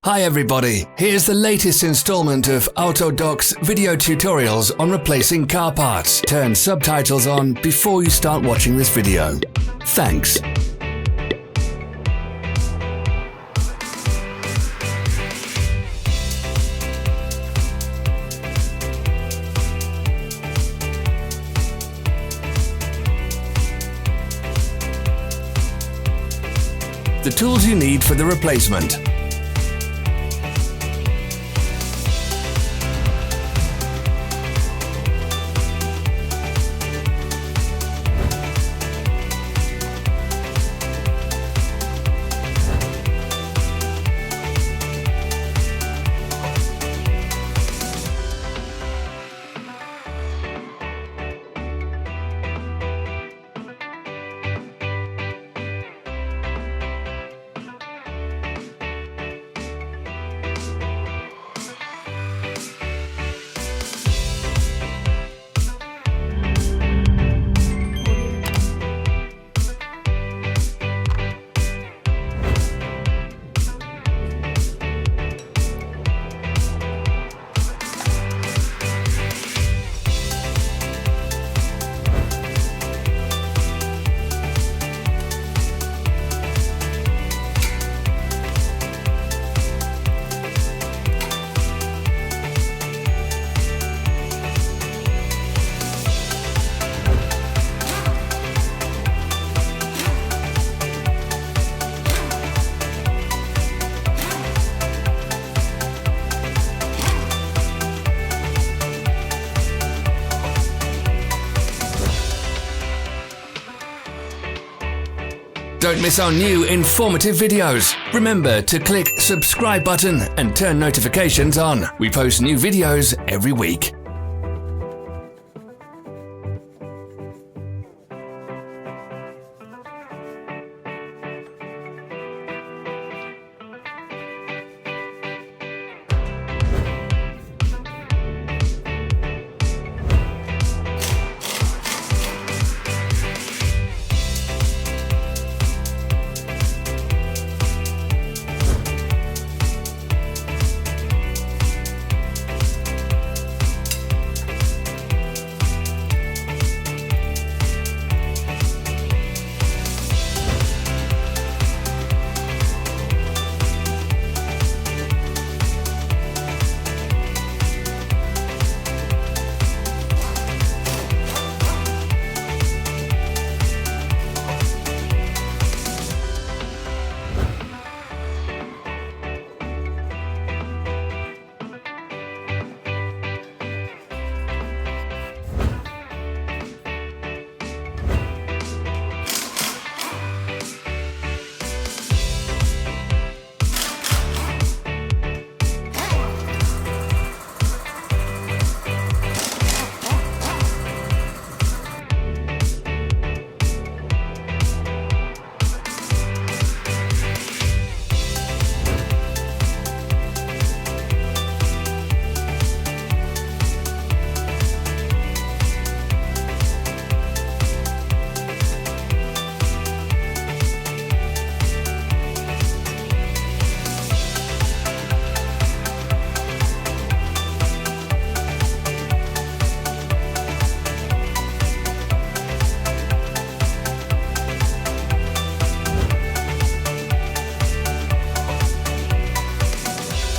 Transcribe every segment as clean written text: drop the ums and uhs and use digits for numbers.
Hi everybody, here's the latest installment of Autodoc's video tutorials on replacing car parts. Turn subtitles on before you start watching this video. Thanks. The tools you need for the replacement. Don't miss our new informative videos. Remember to click subscribe button and turn notifications on. We post new videos every week.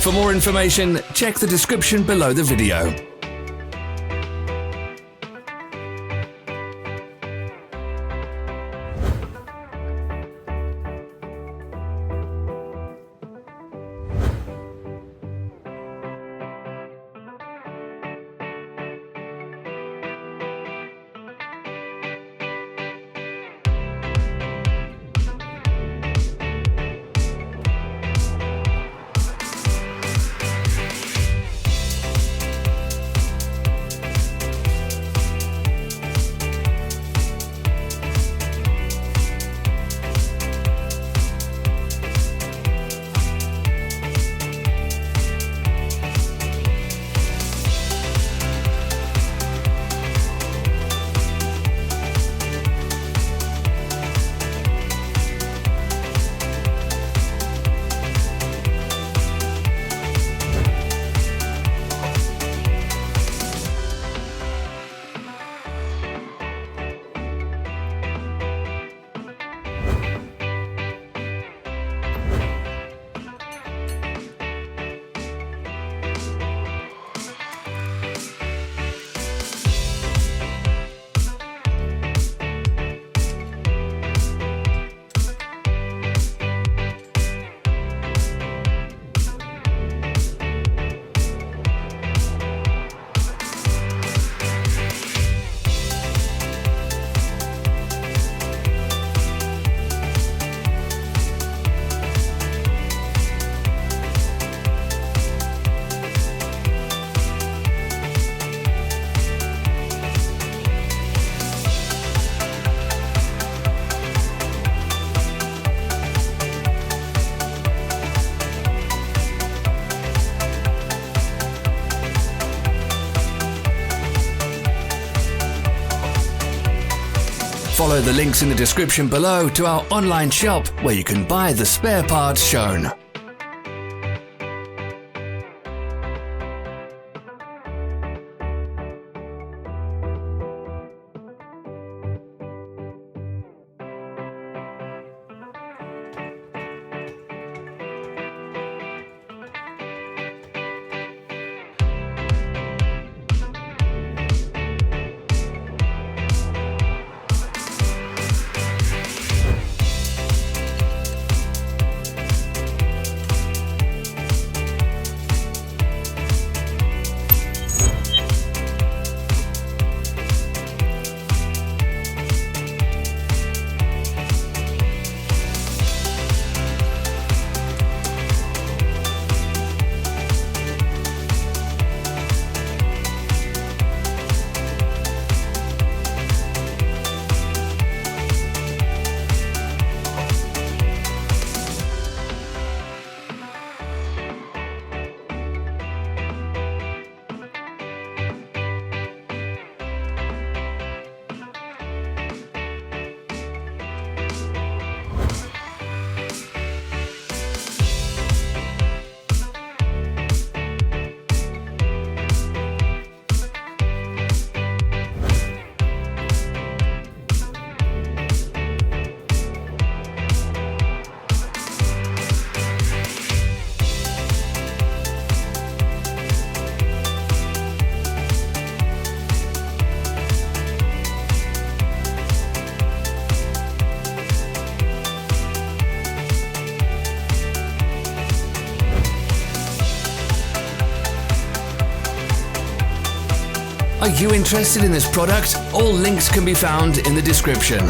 For more information, check the description below the video. follow the links in the description below to our online shop where you can buy the spare parts shown. Are you interested in this product? All links can be found in the description.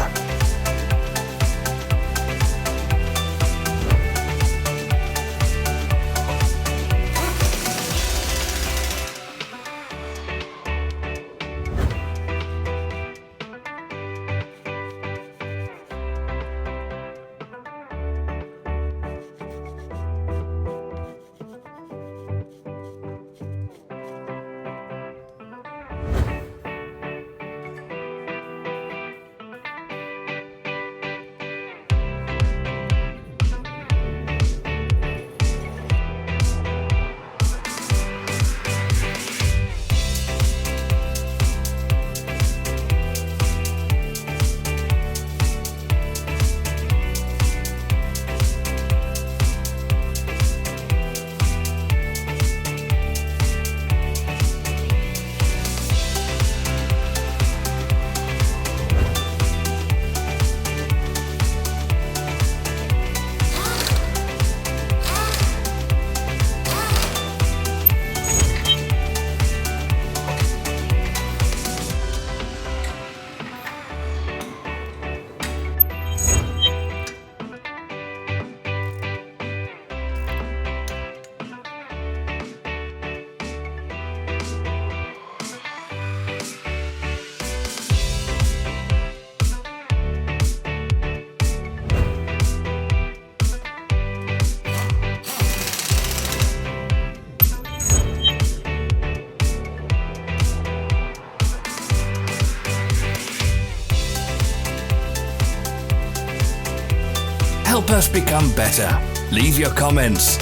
Help us become better. Leave your comments.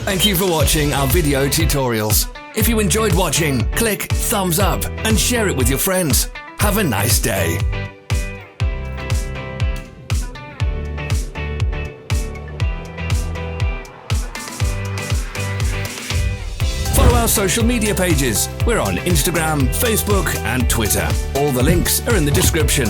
Thank you for watching our video tutorials. If you enjoyed watching, click thumbs up and share it with your friends. Have a nice day. Follow our social media pages. We're on Instagram, Facebook and Twitter. All the links are in the description.